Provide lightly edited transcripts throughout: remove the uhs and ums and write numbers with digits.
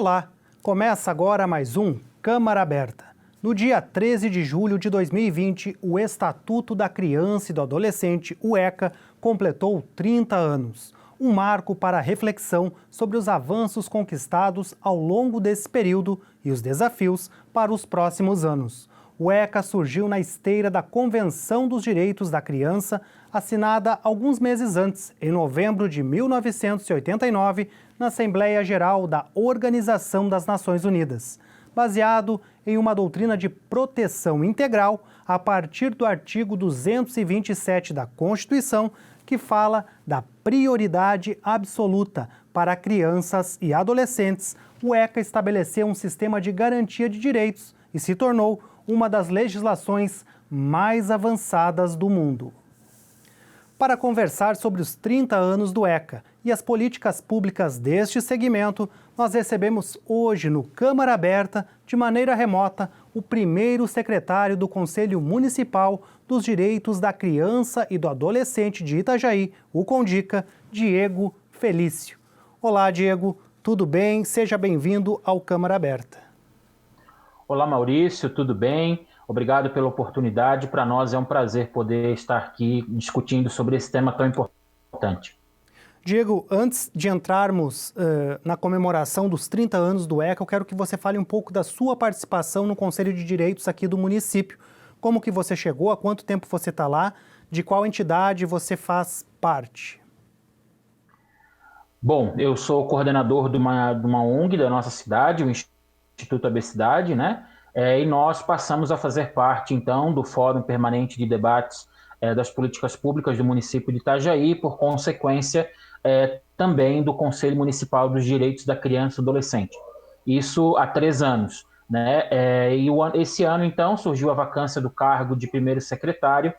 Olá, começa agora mais um Câmara Aberta. No dia 13 de julho de 2020, o Estatuto da Criança e do Adolescente, o ECA, completou 30 anos. Um marco para a reflexão sobre os avanços conquistados ao longo desse período e os desafios para os próximos anos. O ECA surgiu na esteira da Convenção dos Direitos da Criança, assinada alguns meses antes, em novembro de 1989, na Assembleia Geral da Organização das Nações Unidas, baseado em uma doutrina de proteção integral a partir do artigo 227 da Constituição, que fala da prioridade absoluta para crianças e adolescentes. O ECA estabeleceu um sistema de garantia de direitos e se tornou uma das legislações mais avançadas do mundo. Para conversar sobre os 30 anos do ECA e as políticas públicas deste segmento, nós recebemos hoje no Câmara Aberta, de maneira remota, o primeiro secretário do Conselho Municipal dos Direitos da Criança e do Adolescente de Itajaí, o CONDICA, Diego Felício. Olá, Diego, tudo bem? Seja bem-vindo ao Câmara Aberta. Olá, Maurício, tudo bem? Obrigado pela oportunidade. Para nós é um prazer poder estar aqui discutindo sobre esse tema tão importante. Diego, antes de entrarmos na comemoração dos 30 anos do ECA, eu quero que você fale um pouco da sua participação no Conselho de Direitos aqui do município. Como que você chegou, há quanto tempo você está lá, de qual entidade você faz parte? Bom, eu sou coordenador de uma ONG da nossa cidade, o Instituto Abecidade, né? E nós passamos a fazer parte, então, do Fórum Permanente de Debates das Políticas Públicas do município de Itajaí, por consequência, também do Conselho Municipal dos Direitos da Criança e Adolescente. Isso há 3 anos, né? Esse ano, então, surgiu a vacância do cargo de primeiro secretário,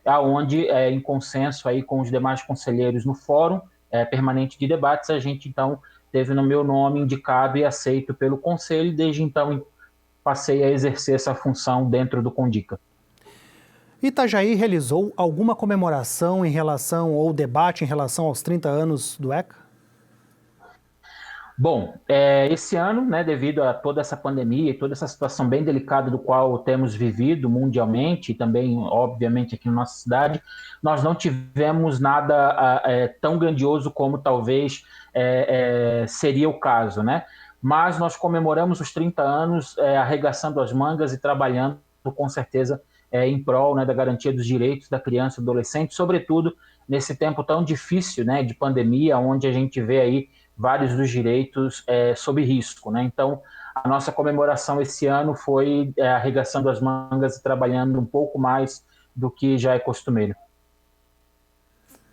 aonde, em consenso aí com os demais conselheiros no Fórum Permanente de Debates, a gente, então, teve no meu nome indicado e aceito pelo Conselho, e desde então passei a exercer essa função dentro do CONDICA. Itajaí realizou alguma comemoração em relação, ou debate em relação aos 30 anos do ECA? Bom, esse ano, né, devido a toda essa pandemia e toda essa situação bem delicada do qual temos vivido mundialmente e também, obviamente, aqui na nossa cidade, nós não tivemos nada tão grandioso como talvez seria o caso, né? Mas nós comemoramos os 30 anos arregaçando as mangas e trabalhando, com certeza, em prol, né, da garantia dos direitos da criança e do adolescente, sobretudo nesse tempo tão difícil, né, de pandemia, onde a gente vê aí vários dos direitos sob risco, né? Então, a nossa comemoração esse ano foi arregaçando as mangas e trabalhando um pouco mais do que já é costumeiro.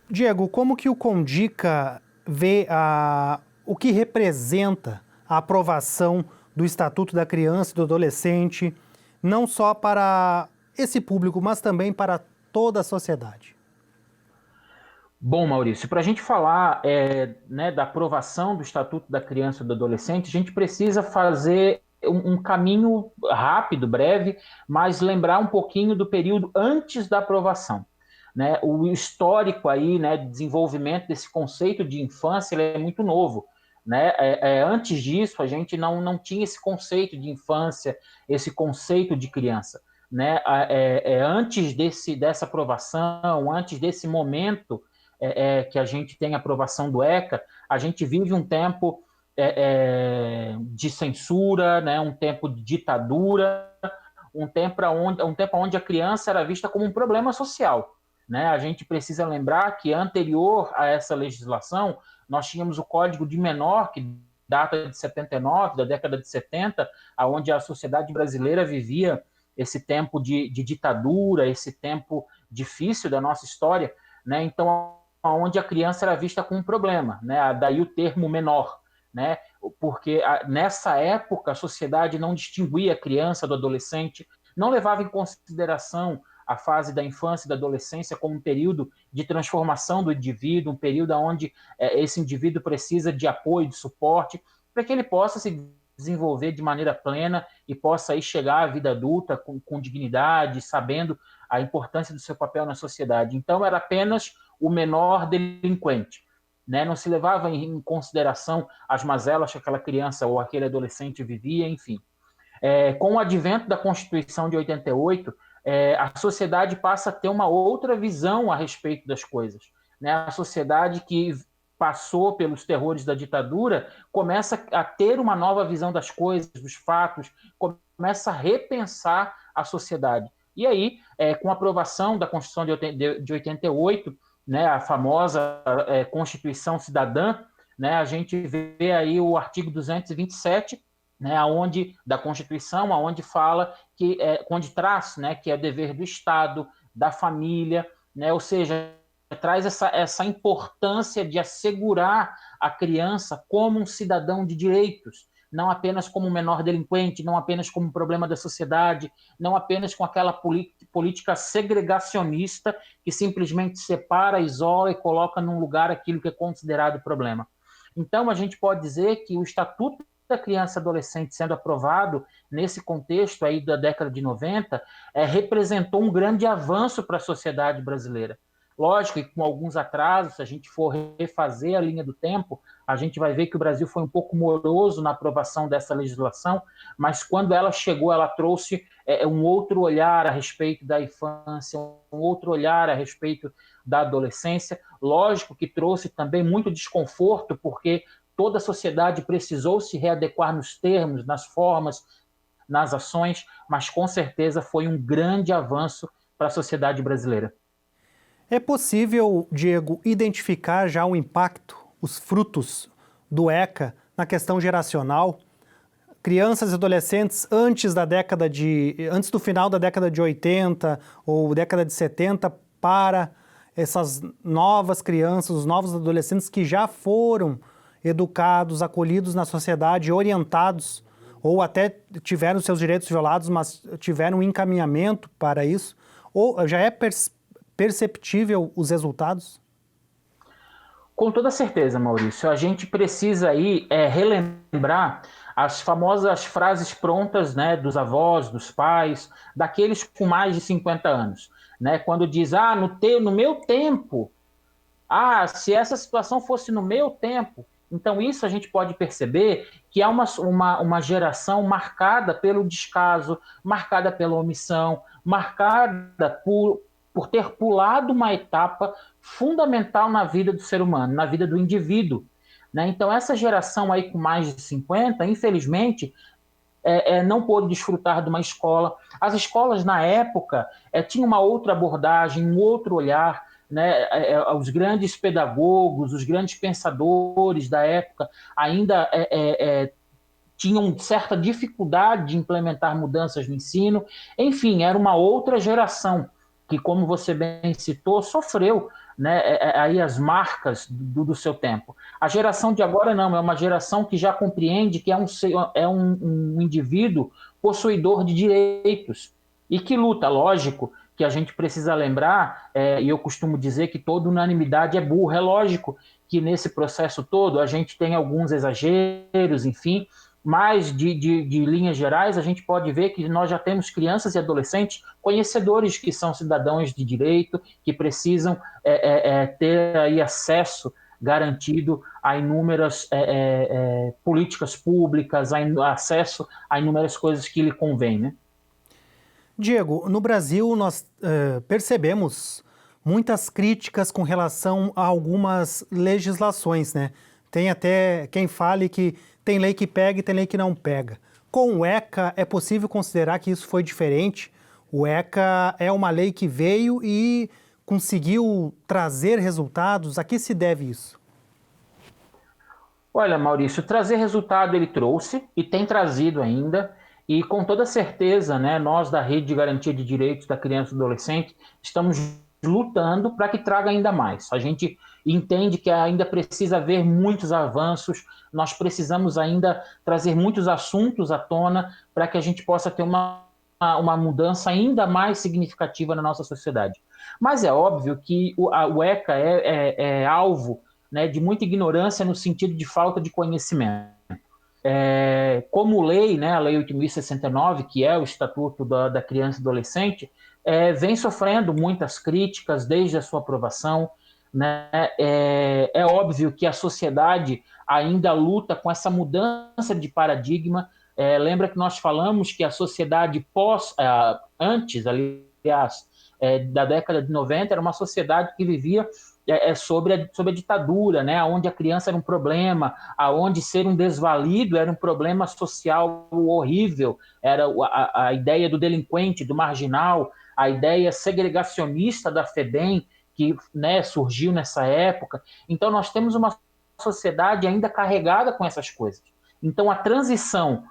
Diego, como que o CONDICA vê o que representa a aprovação do Estatuto da Criança e do Adolescente, não só para esse público, mas também para toda a sociedade? Bom, Maurício, para a gente falar né, da aprovação do Estatuto da Criança e do Adolescente, a gente precisa fazer um caminho rápido, breve, mas lembrar um pouquinho do período antes da aprovação. Né? O histórico aí, né, de desenvolvimento desse conceito de infância, ele é muito novo. Né? Antes disso, a gente não tinha esse conceito de infância, esse conceito de criança. Né? Antes dessa aprovação, antes desse momento que a gente tem a aprovação do ECA, a gente vive um tempo de censura, né? Um tempo de ditadura, um tempo onde a criança era vista como um problema social. Né? A gente precisa lembrar que anterior a essa legislação, nós tínhamos o Código de Menor, que data de 79, da década de 70, onde a sociedade brasileira vivia esse tempo de ditadura, esse tempo difícil da nossa história, né? Então, onde a criança era vista como um problema, né? Daí o termo menor, né? Porque nessa época a sociedade não distinguia a criança do adolescente, não levava em consideração a fase da infância e da adolescência como um período de transformação do indivíduo, um período onde esse indivíduo precisa de apoio, de suporte, para que ele possa se desenvolver de maneira plena e possa aí chegar à vida adulta com dignidade, sabendo a importância do seu papel na sociedade. Então, era apenas o menor delinquente. né? Não se levava em consideração as mazelas que aquela criança ou aquele adolescente vivia, enfim. Com o advento da Constituição de 88, a sociedade passa a ter uma outra visão a respeito das coisas, né? A sociedade que passou pelos terrores da ditadura começa a ter uma nova visão das coisas, dos fatos, começa a repensar a sociedade. E aí, com a aprovação da Constituição de 88, né, a famosa Constituição Cidadã, né, a gente vê aí o artigo 227, né, da Constituição, onde fala onde traz, né, que é dever do Estado, da família, né, ou seja, traz essa importância de assegurar a criança como um cidadão de direitos, não apenas como um menor delinquente, não apenas como um problema da sociedade, não apenas com aquela política segregacionista que simplesmente separa, isola e coloca num lugar aquilo que é considerado problema. Então, a gente pode dizer que o Estatuto da Criança e Adolescente sendo aprovado nesse contexto aí da década de 90, representou um grande avanço para a sociedade brasileira. Lógico que com alguns atrasos, se a gente for refazer a linha do tempo, a gente vai ver que o Brasil foi um pouco moroso na aprovação dessa legislação, mas quando ela chegou, ela trouxe um outro olhar a respeito da infância, um outro olhar a respeito da adolescência. Lógico que trouxe também muito desconforto, porque toda a sociedade precisou se readequar nos termos, nas formas, nas ações, mas com certeza foi um grande avanço para a sociedade brasileira. É possível, Diego, identificar já o impacto, os frutos do ECA na questão geracional? Crianças e adolescentes antes do final da década de 80 ou década de 70 para essas novas crianças, os novos adolescentes que já foram educados, acolhidos na sociedade, orientados, ou até tiveram seus direitos violados, mas tiveram um encaminhamento para isso? Ou já é perceptível os resultados? Com toda certeza, Maurício. A gente precisa aí relembrar as famosas frases prontas, né, dos avós, dos pais, daqueles com mais de 50 anos. Né? Quando diz, no meu tempo, se essa situação fosse no meu tempo. Então, isso a gente pode perceber que há uma geração marcada pelo descaso, marcada pela omissão, marcada por ter pulado uma etapa fundamental na vida do ser humano, na vida do indivíduo. Né? Então, essa geração aí com mais de 50, infelizmente, não pôde desfrutar de uma escola. As escolas, na época, tinham uma outra abordagem, um outro olhar, né? Os grandes pedagogos, os grandes pensadores da época ainda tinham certa dificuldade de implementar mudanças no ensino. Enfim, era uma outra geração que, como você bem citou, sofreu, né, aí as marcas do seu tempo. A geração de agora não, é uma geração que já compreende que é um indivíduo possuidor de direitos e que luta, lógico, que a gente precisa lembrar, e eu costumo dizer que toda unanimidade é burra. É lógico que nesse processo todo a gente tem alguns exageros, enfim, mas de linhas gerais a gente pode ver que nós já temos crianças e adolescentes conhecedores que são cidadãos de direito, que precisam ter aí acesso garantido a inúmeras políticas públicas, acesso a inúmeras coisas que lhe convém, né? Diego, no Brasil nós percebemos muitas críticas com relação a algumas legislações, né? Tem até quem fale que tem lei que pega e tem lei que não pega. Com o ECA, é possível considerar que isso foi diferente? O ECA é uma lei que veio e conseguiu trazer resultados. A que se deve isso? Olha, Maurício, trazer resultado ele trouxe e tem trazido ainda. E com toda certeza, né, nós da Rede de Garantia de Direitos da Criança e do Adolescente estamos lutando para que traga ainda mais. A gente entende que ainda precisa haver muitos avanços, nós precisamos ainda trazer muitos assuntos à tona para que a gente possa ter uma mudança ainda mais significativa na nossa sociedade. Mas é óbvio que o ECA é alvo, né, de muita ignorância no sentido de falta de conhecimento. Como lei, né, a Lei 8.069, que é o Estatuto da Criança e do Adolescente, vem sofrendo muitas críticas desde a sua aprovação. né? É óbvio que a sociedade ainda luta com essa mudança de paradigma. Lembra que nós falamos que a sociedade antes, aliás, da década de 90, era uma sociedade que vivia sobre a ditadura, né? Onde a criança era um problema, aonde ser um desvalido era um problema social horrível, era a ideia do delinquente, do marginal, a ideia segregacionista da FEBEM, que, né, surgiu nessa época. Então, nós temos uma sociedade ainda carregada com essas coisas. Então, a transição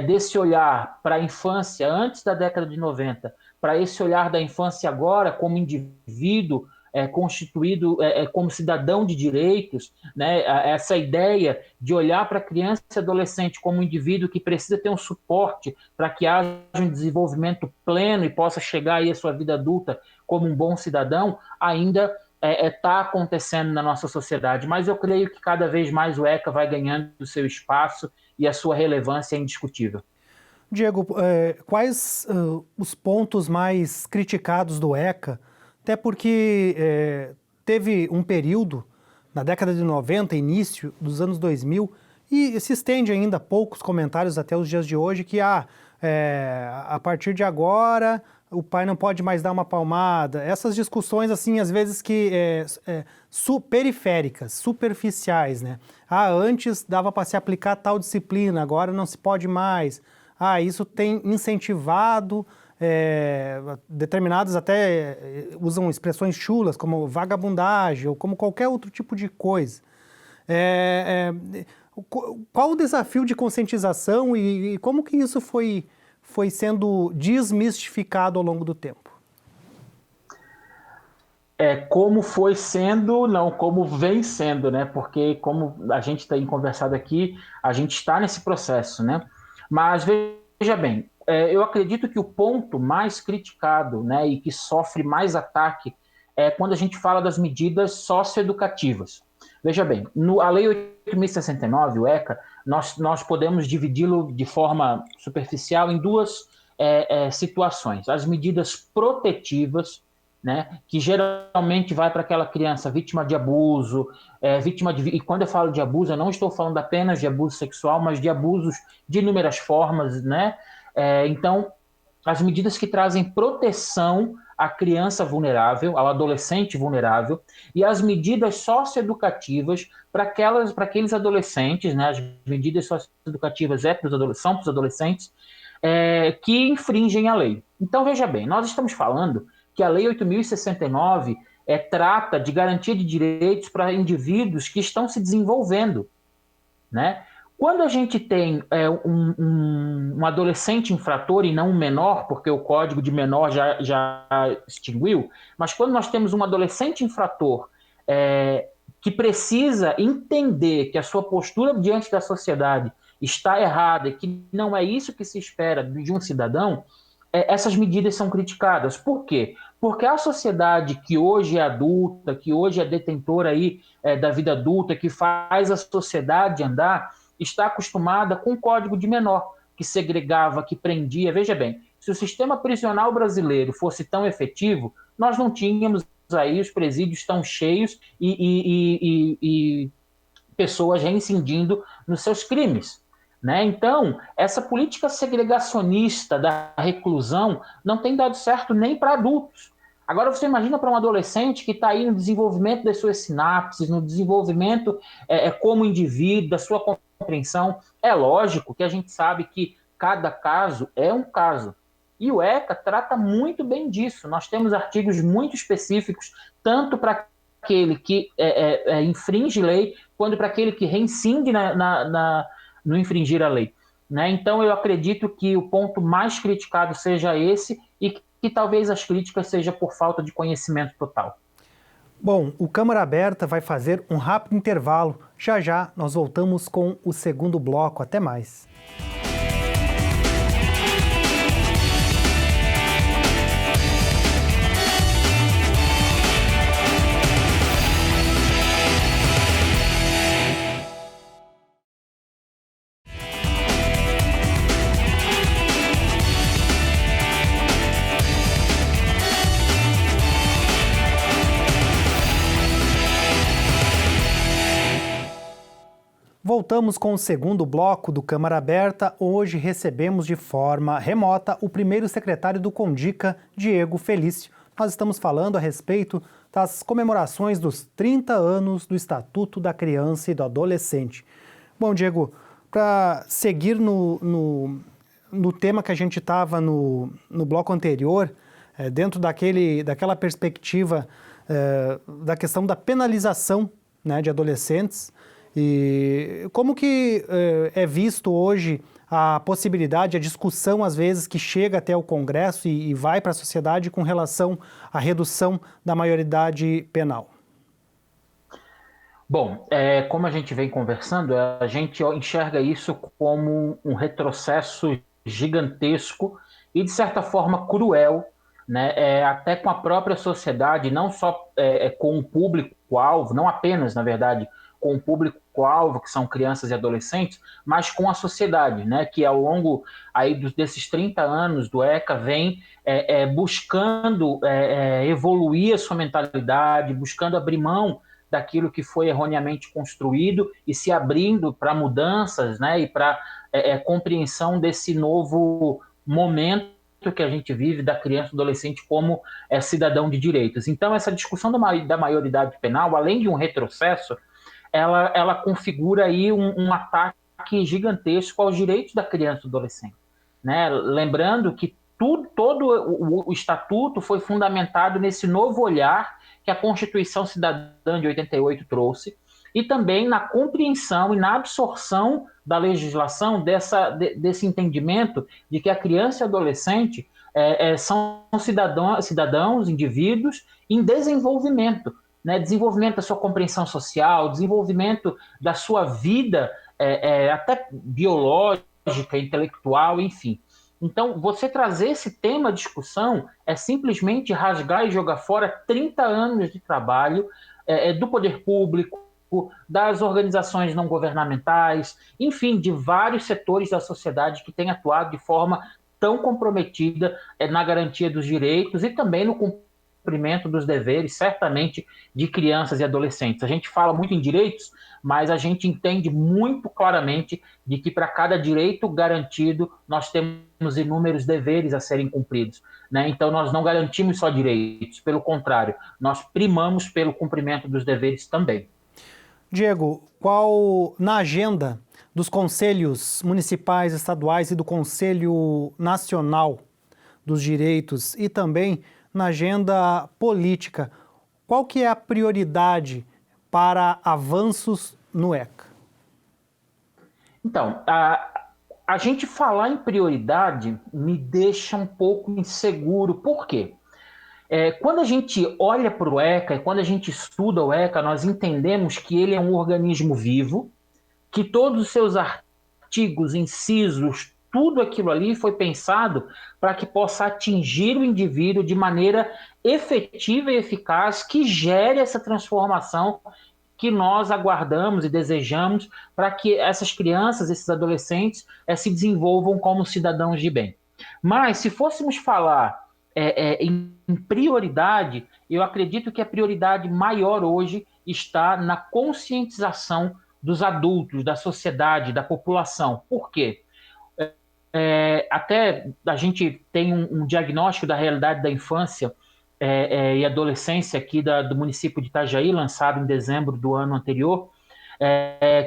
desse olhar para a infância antes da década de 90, para esse olhar da infância agora como indivíduo constituído como cidadão de direitos, né? Essa ideia de olhar para a criança e adolescente como um indivíduo que precisa ter um suporte para que haja um desenvolvimento pleno e possa chegar aí à sua vida adulta como um bom cidadão, ainda está acontecendo na nossa sociedade. Mas eu creio que cada vez mais o ECA vai ganhando o seu espaço e a sua relevância é indiscutível. Diego, quais os pontos mais criticados do ECA? Até porque teve um período, na década de 90, início dos anos 2000, e se estende ainda poucos comentários até os dias de hoje, que a partir de agora o pai não pode mais dar uma palmada. Essas discussões, assim, às vezes que periféricas, superficiais, né? Antes dava para se aplicar tal disciplina, agora não se pode mais. Isso tem incentivado, determinados até usam expressões chulas, como vagabundagem, ou como qualquer outro tipo de coisa. Qual o desafio de conscientização e como que isso foi sendo desmistificado ao longo do tempo? Como foi sendo, não, como vem sendo, né? Porque como a gente tem conversado aqui, a gente está nesse processo, né? Mas veja bem, eu acredito que o ponto mais criticado, né, e que sofre mais ataque é quando a gente fala das medidas socioeducativas. Veja bem, a Lei 8.069, o ECA, nós podemos dividi-lo de forma superficial em duas situações. As medidas protetivas, né, que geralmente vai para aquela criança vítima de abuso, e quando eu falo de abuso, eu não estou falando apenas de abuso sexual, mas de abusos de inúmeras formas, né? Então, as medidas que trazem proteção à criança vulnerável, ao adolescente vulnerável, e as medidas socioeducativas para aqueles adolescentes, né? As medidas socioeducativas são para os adolescentes que infringem a lei. Então, veja bem, nós estamos falando que a Lei 8.069 trata de garantia de direitos para indivíduos que estão se desenvolvendo, né? Quando a gente tem um adolescente infrator e não um menor, porque o Código de Menor já extinguiu, mas quando nós temos um adolescente infrator que precisa entender que a sua postura diante da sociedade está errada e que não é isso que se espera de um cidadão, essas medidas são criticadas. Por quê? Porque a sociedade que hoje é adulta, que hoje é detentora aí, da vida adulta, que faz a sociedade andar, está acostumada com o Código de Menor, que segregava, que prendia. Veja bem, se o sistema prisional brasileiro fosse tão efetivo, nós não tínhamos aí os presídios tão cheios e pessoas reincidindo nos seus crimes. Né? Então, essa política segregacionista da reclusão não tem dado certo nem para adultos. Agora, você imagina para um adolescente que está aí no desenvolvimento das suas sinapses, no desenvolvimento como indivíduo, da sua compreensão. É lógico que a gente sabe que cada caso é um caso. E o ECA trata muito bem disso. Nós temos artigos muito específicos, tanto para aquele que infringe lei, quanto para aquele que reincide no infringir a lei. Né? Então, eu acredito que o ponto mais criticado seja esse e que talvez as críticas sejam por falta de conhecimento total. Bom, o Câmara Aberta vai fazer um rápido intervalo. Já já nós voltamos com o segundo bloco. Até mais. Voltamos com o segundo bloco do Câmara Aberta. Hoje recebemos de forma remota o primeiro secretário do Condica, Diego Felício. Nós estamos falando a respeito das comemorações dos 30 anos do Estatuto da Criança e do Adolescente. Bom, Diego, para seguir no tema que a gente estava no bloco anterior, dentro daquela perspectiva da questão da penalização, né, de adolescentes, e como que é visto hoje a possibilidade, a discussão às vezes que chega até o Congresso e vai para a sociedade com relação à redução da maioridade penal? Bom, como a gente vem conversando, a gente enxerga isso como um retrocesso gigantesco e, de certa forma, cruel, né? Até com a própria sociedade, não só com o público-alvo, não apenas, na verdade, com o público-alvo, que são crianças e adolescentes, mas com a sociedade, né? Que ao longo aí desses 30 anos do ECA vem buscando evoluir a sua mentalidade, buscando abrir mão daquilo que foi erroneamente construído e se abrindo para mudanças, né? E para compreensão desse novo momento que a gente vive da criança e adolescente como cidadão de direitos. Então, essa discussão da maioridade penal, além de um retrocesso, ela configura aí um ataque gigantesco aos direitos da criança e do adolescente, né? Lembrando que todo o Estatuto foi fundamentado nesse novo olhar que a Constituição Cidadã de 88 trouxe, e também na compreensão e na absorção da legislação desse entendimento de que a criança e adolescente são cidadãos, indivíduos em desenvolvimento, né? Desenvolvimento da sua compreensão social, desenvolvimento da sua vida até biológica, intelectual, enfim. Então, você trazer esse tema à discussão é simplesmente rasgar e jogar fora 30 anos de trabalho do poder público, das organizações não governamentais, enfim, de vários setores da sociedade que têm atuado de forma tão comprometida na garantia dos direitos e também no cumprimento dos deveres, certamente, de crianças e adolescentes. A gente fala muito em direitos, mas a gente entende muito claramente de que para cada direito garantido, nós temos inúmeros deveres a serem cumpridos, né? Então, nós não garantimos só direitos, pelo contrário, nós primamos pelo cumprimento dos deveres também. Diego, na agenda dos conselhos municipais, estaduais e do Conselho Nacional dos Direitos e também na agenda política, qual que é a prioridade para avanços no ECA? Então, a gente falar em prioridade me deixa um pouco inseguro. Por quê? Quando a gente olha para o ECA, quando a gente estuda o ECA, nós entendemos que ele é um organismo vivo, que todos os seus artigos, incisos, tudo aquilo ali foi pensado para que possa atingir o indivíduo de maneira efetiva e eficaz, que gere essa transformação que nós aguardamos e desejamos para que essas crianças, esses adolescentes, se desenvolvam como cidadãos de bem. Mas, se fôssemos falar em prioridade, eu acredito que a prioridade maior hoje está na conscientização dos adultos, da sociedade, da população. Por quê? Até a gente tem um diagnóstico da realidade da infância e adolescência aqui do município de Itajaí, lançado em dezembro do ano anterior,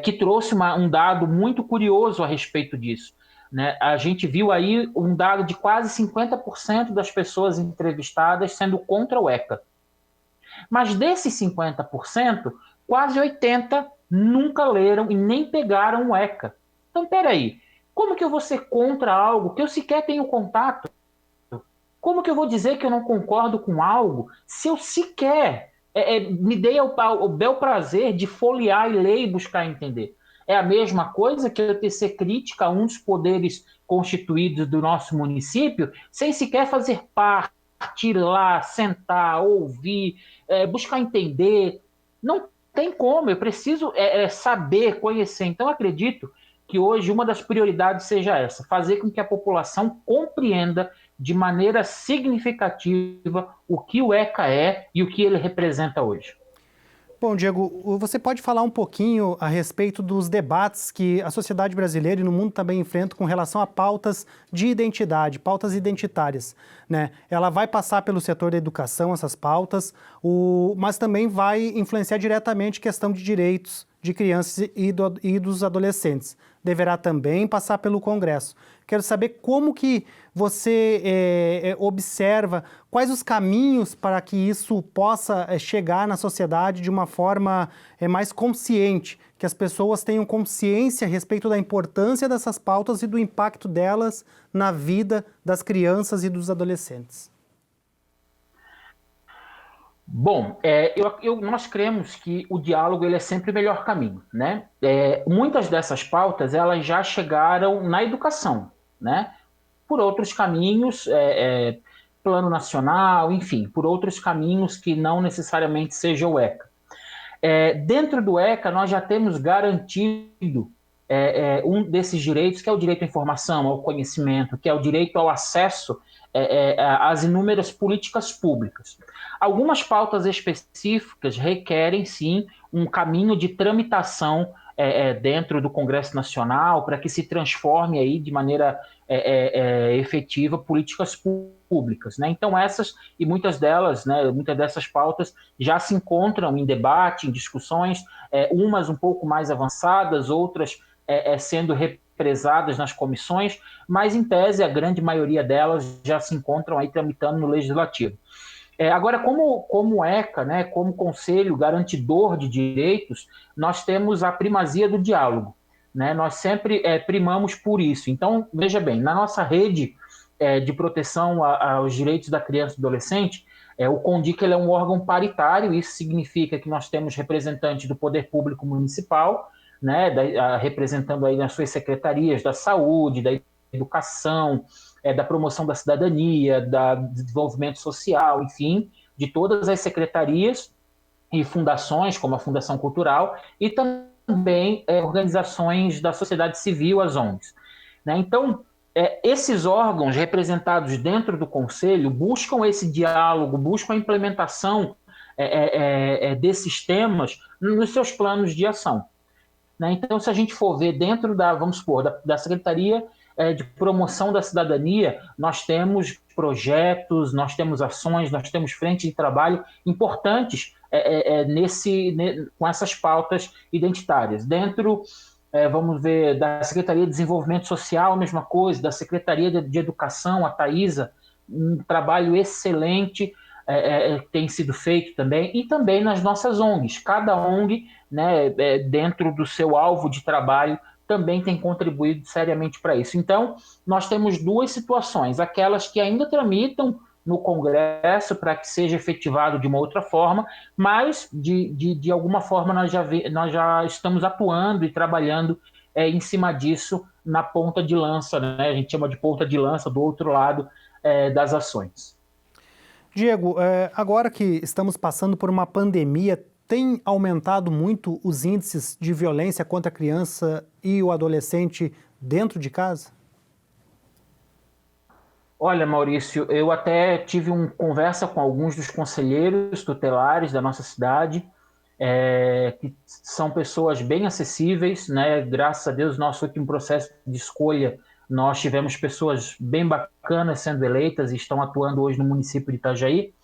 que trouxe um dado muito curioso a respeito disso, né? A gente viu aí um dado de quase 50% das pessoas entrevistadas sendo contra o ECA. Mas desses 50%, quase 80% nunca leram e nem pegaram o ECA. Então, peraí, como que eu vou ser contra algo que eu sequer tenho contato? Como que eu vou dizer que eu não concordo com algo se eu sequer me dei o bel prazer de folhear e ler e buscar entender? É a mesma coisa que eu ter ser crítica a um dos poderes constituídos do nosso município, sem sequer fazer parte, ir lá, sentar, ouvir, buscar entender. Não tem como, eu preciso saber, conhecer. Então, acredito que hoje uma das prioridades seja essa, fazer com que a população compreenda de maneira significativa o que o ECA é e o que ele representa hoje. Bom, Diego, você pode falar um pouquinho a respeito dos debates que a sociedade brasileira e no mundo também enfrentam com relação a pautas de identidade, pautas identitárias, né? Ela vai passar pelo setor da educação, essas pautas, mas também vai influenciar diretamente questão de direitos de crianças e dos adolescentes. Deverá também passar pelo Congresso. Quero saber como que você observa quais os caminhos para que isso possa chegar na sociedade de uma forma mais consciente, que as pessoas tenham consciência a respeito da importância dessas pautas e do impacto delas na vida das crianças e dos adolescentes. Bom, nós cremos que o diálogo ele é sempre o melhor caminho, né? Muitas dessas pautas elas já chegaram na educação, né? Por outros caminhos, plano nacional, enfim, por outros caminhos que não necessariamente seja o ECA. Dentro do ECA, nós já temos garantido um desses direitos, que é o direito à informação, ao conhecimento, que é o direito ao acesso às inúmeras políticas públicas. Algumas pautas específicas requerem, sim, um caminho de tramitação dentro do Congresso Nacional para que se transforme aí de maneira efetiva políticas públicas, né? Então essas e muitas delas, né, muitas dessas pautas já se encontram em debate, em discussões, umas um pouco mais avançadas, outras sendo represadas nas comissões, mas em tese a grande maioria delas já se encontram aí tramitando no Legislativo. Agora, como ECA, né, como Conselho Garantidor de Direitos, nós temos a primazia do diálogo, né? Nós sempre primamos por isso. Então, veja bem, na nossa rede de proteção aos direitos da criança e do adolescente, o CONDIC ele é um órgão paritário, isso significa que nós temos representantes do Poder Público Municipal, né, representando aí nas suas secretarias da saúde, da educação, da promoção da cidadania, do desenvolvimento social, enfim, de todas as secretarias e fundações, como a Fundação Cultural, e também organizações da sociedade civil, as ONGs. Né? Então, esses órgãos representados dentro do Conselho buscam esse diálogo, buscam a implementação desses temas nos seus planos de ação. Né? Então, se a gente for ver dentro vamos supor, da Secretaria de Promoção da Cidadania, nós temos projetos, nós temos ações, nós temos frentes de trabalho importantes com essas pautas identitárias. Dentro, vamos ver, da Secretaria de Desenvolvimento Social, a mesma coisa, da Secretaria de Educação, a Thaisa, um trabalho excelente tem sido feito também, e também nas nossas ONGs. Cada ONG, né, dentro do seu alvo de trabalho, também tem contribuído seriamente para isso. Então, nós temos duas situações, aquelas que ainda tramitam no Congresso para que seja efetivado de uma outra forma, mas, de alguma forma, nós já estamos atuando e trabalhando em cima disso na ponta de lança, né? A gente chama de ponta de lança do outro lado das ações. Diego, agora que estamos passando por uma pandemia, tem aumentado muito os índices de violência contra a criança e o adolescente dentro de casa? Olha, Maurício, eu até tive uma conversa com alguns dos conselheiros tutelares da nossa cidade, que são pessoas bem acessíveis, né? Graças a Deus, nosso último processo de escolha, nós tivemos pessoas bem bacanas sendo eleitas e estão atuando hoje no município de Itajaí.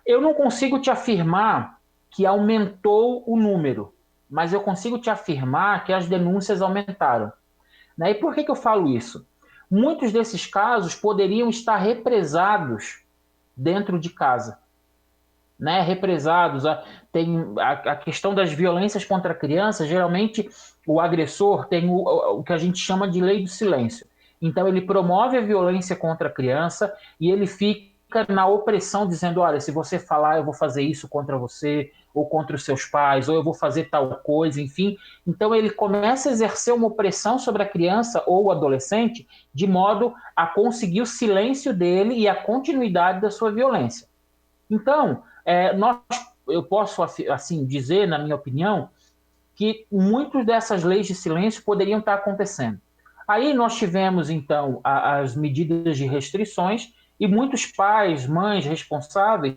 Eu não consigo te afirmar que aumentou o número, mas eu consigo te afirmar que as denúncias aumentaram. Né? E por que eu falo isso? Muitos desses casos poderiam estar represados dentro de casa. Né? Represados. Tem a questão das violências contra a criança, geralmente o agressor tem o que a gente chama de lei do silêncio. Então ele promove a violência contra a criança e ele fica na opressão, dizendo, olha, se você falar, eu vou fazer isso contra você, ou contra os seus pais, ou eu vou fazer tal coisa, enfim. Então ele começa a exercer uma opressão sobre a criança ou o adolescente, de modo a conseguir o silêncio dele e a continuidade da sua violência. Então, eu posso assim dizer, na minha opinião, que muitas dessas leis de silêncio poderiam estar acontecendo. Aí nós tivemos, então, as medidas de restrições, e muitos pais, mães responsáveis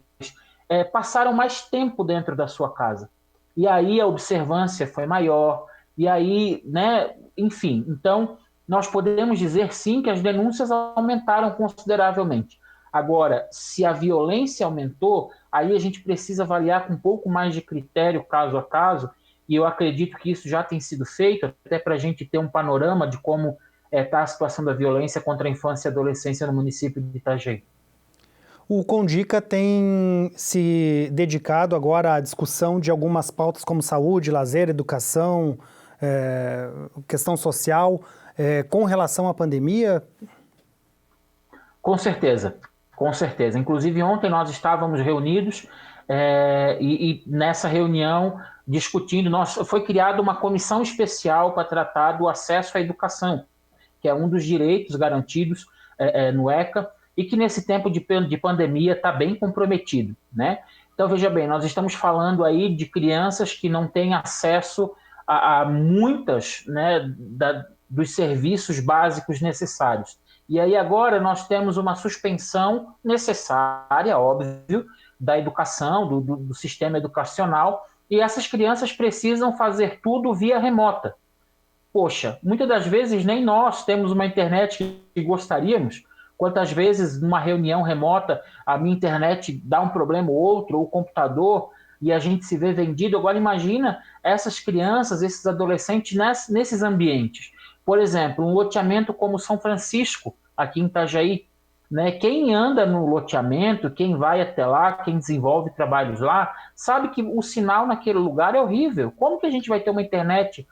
passaram mais tempo dentro da sua casa. e aí a observância foi maior, e aí, né, enfim, então nós podemos dizer sim que as denúncias aumentaram consideravelmente. Agora, se a violência aumentou, aí a gente precisa avaliar com um pouco mais de critério caso a caso, e eu acredito que isso já tem sido feito, até para a gente ter um panorama de como está a situação da violência contra a infância e adolescência no município de Itajaí. O Condica tem se dedicado agora à discussão de algumas pautas como saúde, lazer, educação, questão social, com relação à pandemia? Com certeza, com certeza. Inclusive, ontem nós estávamos reunidos e nessa reunião discutindo, foi criada uma comissão especial para tratar do acesso à educação, que é um dos direitos garantidos no ECA e que nesse tempo de pandemia está bem comprometido, né? Então, veja bem, nós estamos falando aí de crianças que não têm acesso a muitas, né, dos serviços básicos necessários. E aí agora nós temos uma suspensão necessária, óbvio, da educação, do sistema educacional, e essas crianças precisam fazer tudo via remota. Poxa, muitas das vezes nem nós temos uma internet que gostaríamos. Quantas vezes numa reunião remota a minha internet dá um problema ou outro, ou o computador, e a gente se vê vendido. Agora imagina essas crianças, esses adolescentes nesses ambientes. Por exemplo, um loteamento como São Francisco, aqui em Itajaí, né? Quem anda no loteamento, quem vai até lá, quem desenvolve trabalhos lá, sabe que o sinal naquele lugar é horrível. Como que a gente vai ter uma internet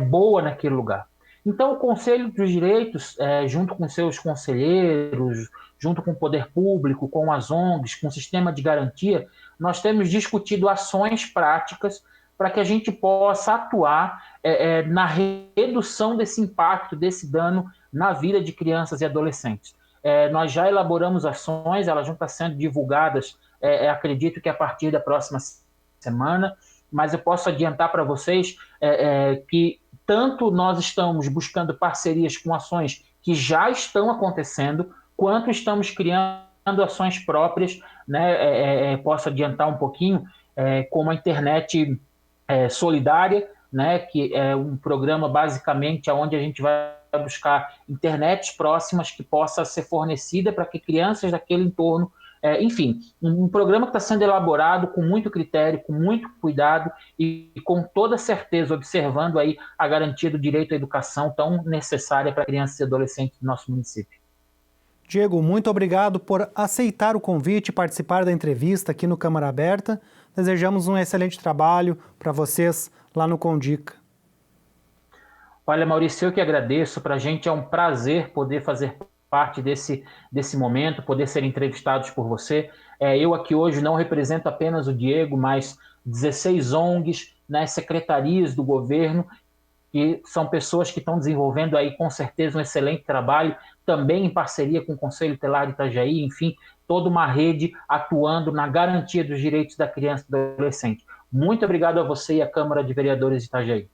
boa naquele lugar? Então, o Conselho dos Direitos, junto com seus conselheiros, junto com o poder público, com as ONGs, com o sistema de garantia, nós temos discutido ações práticas para que a gente possa atuar na redução desse impacto, desse dano na vida de crianças e adolescentes. Nós já elaboramos ações, elas vão estar sendo divulgadas, acredito que a partir da próxima semana, mas eu posso adiantar para vocês que tanto nós estamos buscando parcerias com ações que já estão acontecendo, quanto estamos criando ações próprias, né? Posso adiantar um pouquinho, como a internet solidária, né? Que é um programa basicamente onde a gente vai buscar internets próximas que possa ser fornecida para que crianças daquele entorno, enfim, um programa que está sendo elaborado com muito critério, com muito cuidado e com toda certeza observando aí a garantia do direito à educação tão necessária para crianças e adolescentes do nosso município. Diego, muito obrigado por aceitar o convite e participar da entrevista aqui no Câmara Aberta. Desejamos um excelente trabalho para vocês lá no Condica. Olha, Maurício, eu que agradeço. Para a gente é um prazer poder fazer parte desse momento, poder ser entrevistados por você. Eu aqui hoje não represento apenas o Diego, mas 16 ONGs, né, secretarias do governo, que são pessoas que estão desenvolvendo aí com certeza um excelente trabalho, também em parceria com o Conselho Tutelar de Itajaí, enfim, toda uma rede atuando na garantia dos direitos da criança e do adolescente. Muito obrigado a você e à Câmara de Vereadores de Itajaí.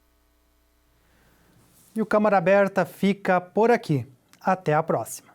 E o Câmara Aberta fica por aqui. Até a próxima.